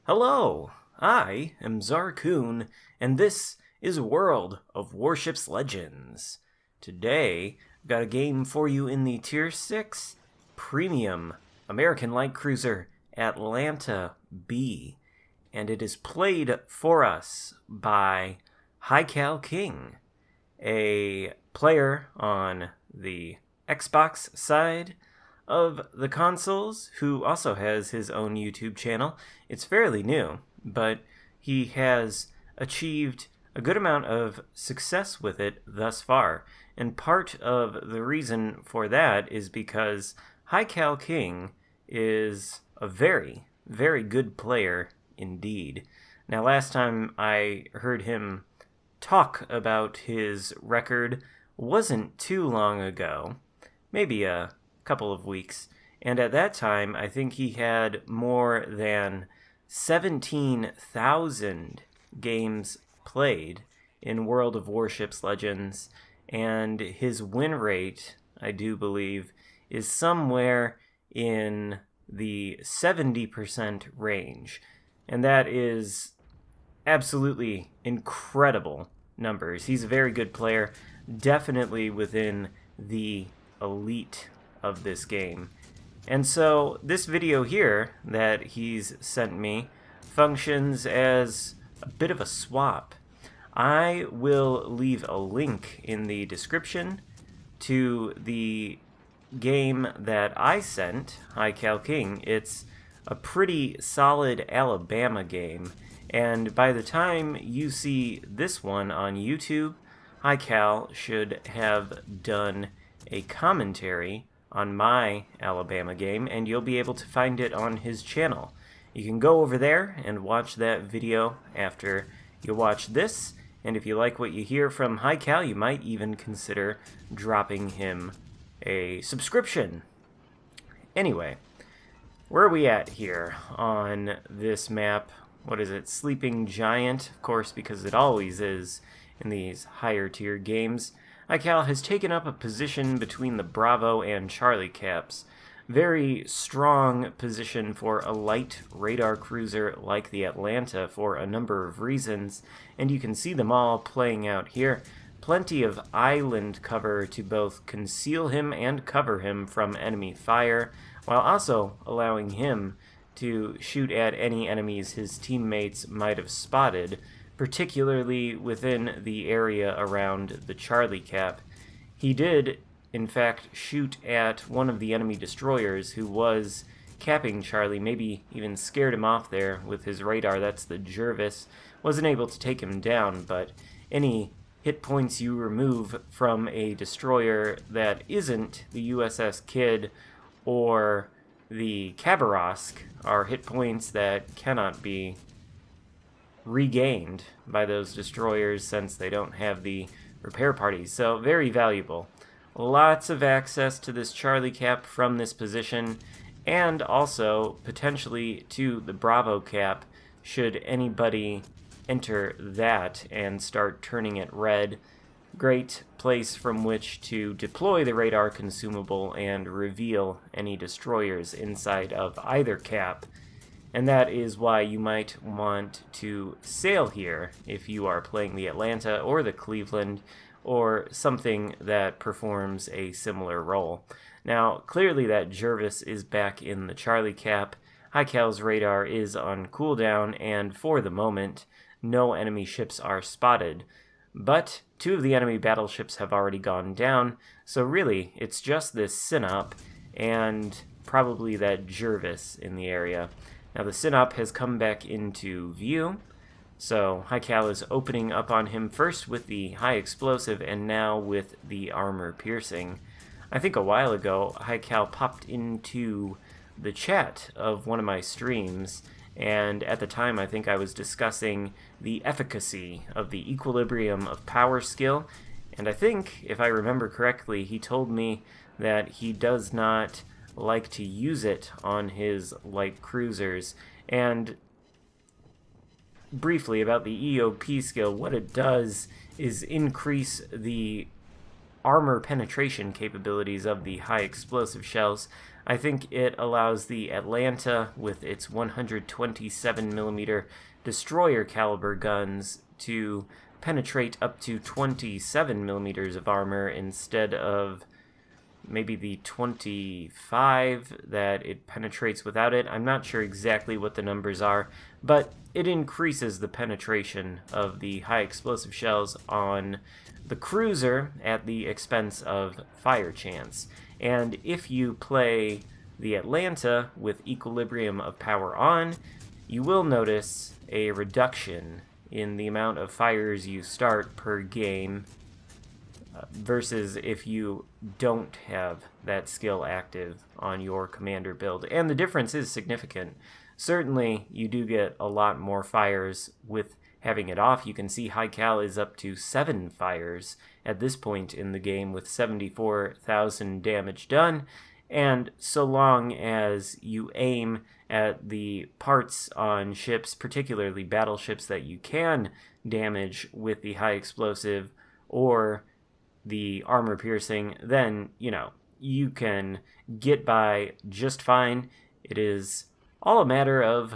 Hello, I am Xarkun, and this is World of Warships Legends. Today, I've got a game for you in the Tier 6 Premium American Light Cruiser Atlanta B, and it is played for us by HighCal King, a player on the Xbox side of the consoles, who also has his own YouTube channel. It's fairly new, but he has achieved a good amount of success with it thus far. And part of the reason for that is because HighCal King is a very, very good player indeed. Now, last time I heard him talk about his record wasn't too long ago, maybe a couple of weeks, and at that time I think he had more than 17,000 games played in World of Warships Legends, and his win rate, I do believe, is somewhere in the 70% range, and that is absolutely incredible numbers. He's a very good player, definitely within the elite of this game. And so this video here that he's sent me functions as a bit of a swap. I will leave a link in the description to the game that I sent, HighCal King. It's a pretty solid Alabama game, and by the time you see this one on YouTube, HighCal should have done a commentary on my Alabama game, and you'll be able to find it on his channel. You can go over there and watch that video after you watch this, and if you like what you hear from HighCal, you might even consider dropping him a subscription. Anyway, where are we at here on this map? What is it? Sleeping Giant, of course, because it always is in these higher tier games. HighCal has taken up a position between the Bravo and Charlie caps. Very strong position for a light radar cruiser like the Atlanta for a number of reasons, and you can see them all playing out here. Plenty of island cover to both conceal him and cover him from enemy fire, while also allowing him to shoot at any enemies his teammates might have spotted, particularly within the area around the Charlie cap. He did, in fact, shoot at one of the enemy destroyers who was capping Charlie, maybe even scared him off there with his radar. That's the Jervis. Wasn't able to take him down, but any hit points you remove from a destroyer that isn't the USS Kidd or the Khabarovsk are hit points that cannot be regained by those destroyers since they don't have the repair parties. So very valuable. Lots of access to this Charlie cap from this position, and also potentially to the Bravo cap should anybody enter that and start turning it red. Great place from which to deploy the radar consumable and reveal any destroyers inside of either cap. And that is why you might want to sail here if you are playing the Atlanta or the Cleveland or something that performs a similar role. Now, clearly that Jervis is back in the Charlie cap. HighCal's radar is on cooldown, and for the moment, no enemy ships are spotted. But two of the enemy battleships have already gone down, so really, it's just this Synop and probably that Jervis in the area. Now the Synop has come back into view, so HighCal is opening up on him first with the high explosive and now with the armor piercing. I think a while ago HighCal popped into the chat of one of my streams, and at the time I think I was discussing the efficacy of the equilibrium of power skill, and I think, if I remember correctly, he told me that he does not like to use it on his light cruisers. And briefly about the EOP skill, what it does is increase the armor penetration capabilities of the high explosive shells I think it allows the Atlanta, with its 127mm destroyer caliber guns, to penetrate up to 27mm of armor instead of maybe the 25 that it penetrates without it. I'm not sure exactly what the numbers are, but it increases the penetration of the high explosive shells on the cruiser at the expense of fire chance. And if you play the Atlanta with equilibrium of power on, you will notice a reduction in the amount of fires you start per game versus if you don't have that skill active on your commander build. And the difference is significant. Certainly, you do get a lot more fires with having it off. You can see HighCal is up to 7 fires at this point in the game with 74,000 damage done. And so long as you aim at the parts on ships, particularly battleships that you can damage with the high explosive or the armor piercing, then, you can get by just fine. It is all a matter of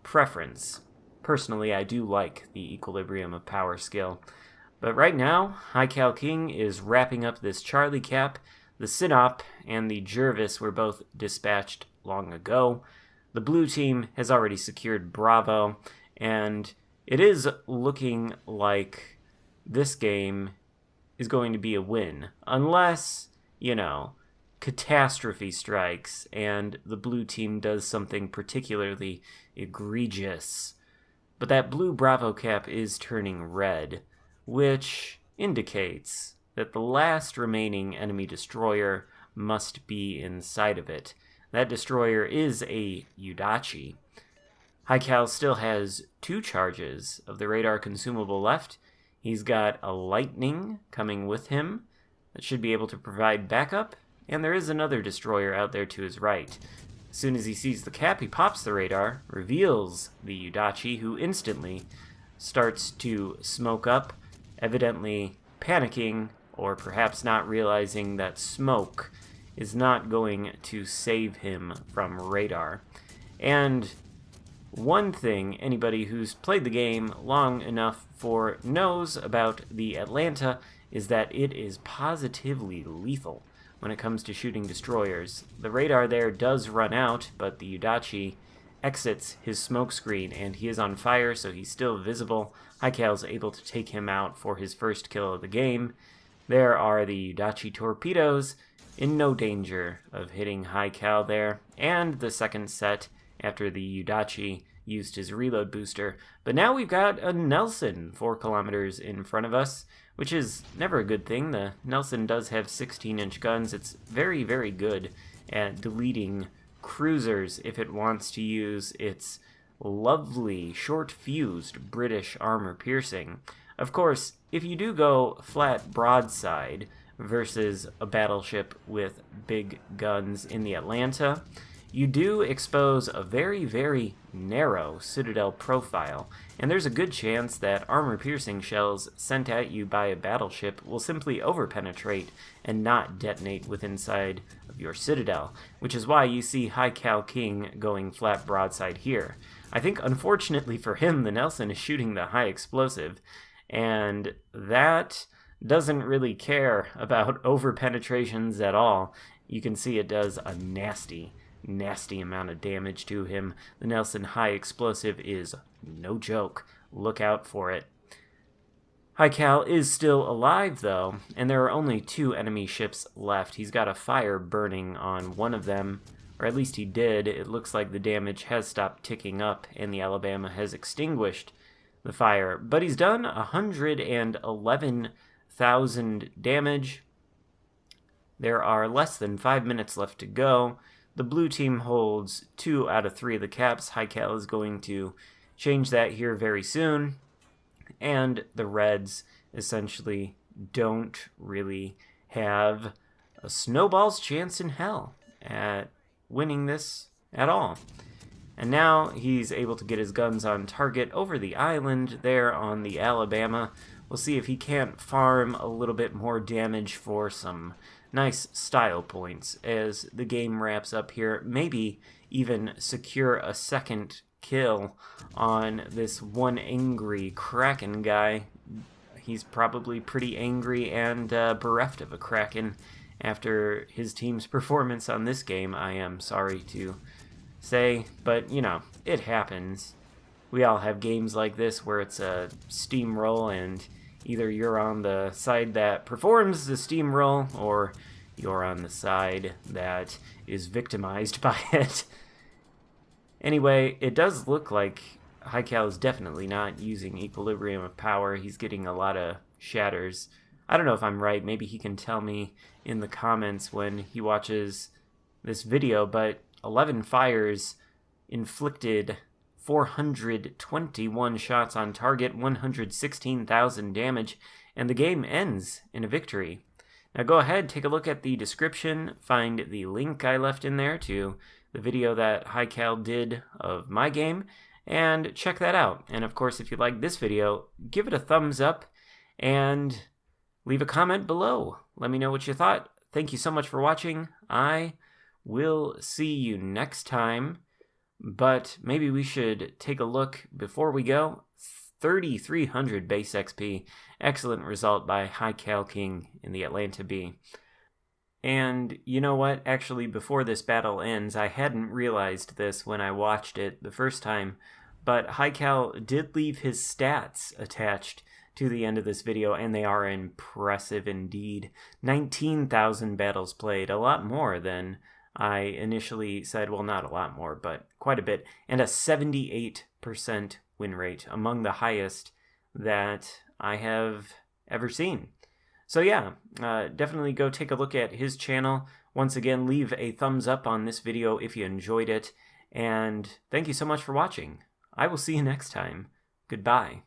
preference. Personally, I do like the equilibrium of power skill. But right now, HighCal King is wrapping up this Charlie Cap. The Sinop and the Jervis were both dispatched long ago. The blue team has already secured Bravo, and it is looking like this game is going to be a win, unless, catastrophe strikes and the blue team does something particularly egregious. But that blue Bravo cap is turning red, which indicates that the last remaining enemy destroyer must be inside of it. That destroyer is a Udachi. HighCal still has 2 charges of the radar consumable left. He's got a Lightning coming with him that should be able to provide backup, and there is another destroyer out there to his right. As soon as he sees the cap, he pops the radar, reveals the Udachi, who instantly starts to smoke up, evidently panicking, or perhaps not realizing that smoke is not going to save him from radar. And one thing anybody who's played the game long enough for knows about the Atlanta is that it is positively lethal when it comes to shooting destroyers. The radar there does run out, but the Udachi exits his smoke screen and he is on fire, so he's still visible. HighCal's able to take him out for his first kill of the game. There are the Udachi torpedoes, in no danger of hitting HighCal there, and the second set after the Udachi used his reload booster. But now we've got a Nelson 4 kilometers in front of us, which is never a good thing. The Nelson does have 16-inch guns. It's very, very good at deleting cruisers if it wants to use its lovely short-fused British armor piercing. Of course, if you do go flat broadside versus a battleship with big guns in the Atlanta, you do expose a very, very narrow citadel profile, and there's a good chance that armor-piercing shells sent at you by a battleship will simply overpenetrate and not detonate with inside of your citadel, which is why you see HighCal King going flat broadside here. I think, unfortunately for him, the Nelson is shooting the high explosive, and that doesn't really care about overpenetrations at all. You can see it does a nasty amount of damage to him. The Nelson high explosive is no joke. Look out for it. HighCal is still alive, though, and there are only 2 enemy ships left. He's got a fire burning on one of them, or at least he did. It looks like the damage has stopped ticking up, and the Alabama has extinguished the fire. But he's done 111,000 damage. There are less than 5 minutes left to go. The blue team holds 2 out of 3 of the caps. HighCal is going to change that here very soon. And the Reds essentially don't really have a snowball's chance in hell at winning this at all. And now he's able to get his guns on target over the island there on the Alabama. We'll see if he can't farm a little bit more damage for some nice style points as the game wraps up here. Maybe even secure a second kill on this one angry Kraken guy. He's probably pretty angry and bereft of a Kraken after his team's performance on this game, I am sorry to say. But, you know, it happens. We all have games like this where it's a steamroll, and either you're on the side that performs the steamroll, or you're on the side that is victimized by it. Anyway, it does look like HighCal is definitely not using Equilibrium of Power. He's getting a lot of shatters. I don't know if I'm right. Maybe he can tell me in the comments when he watches this video, but 11 fires inflicted 421 shots on target, 116,000 damage, and the game ends in a victory. Now go ahead, take a look at the description, find the link I left in there to the video that HighCal did of my game, and check that out. And of course, if you like this video, give it a thumbs up and leave a comment below. Let me know what you thought. Thank you so much for watching. I will see you next time, but maybe we should take a look before we go. 3,300 base XP. Excellent result by HighCal King in the Atlanta B. And you know what? Actually, before this battle ends, I hadn't realized this when I watched it the first time, but HighCal did leave his stats attached to the end of this video, and they are impressive indeed. 19,000 battles played, a lot more than I initially said. Well, not a lot more, but quite a bit. And a 78% win rate, among the highest that I have ever seen. So yeah, definitely go take a look at his channel. Once again, leave a thumbs up on this video if you enjoyed it. And thank you so much for watching. I will see you next time. Goodbye.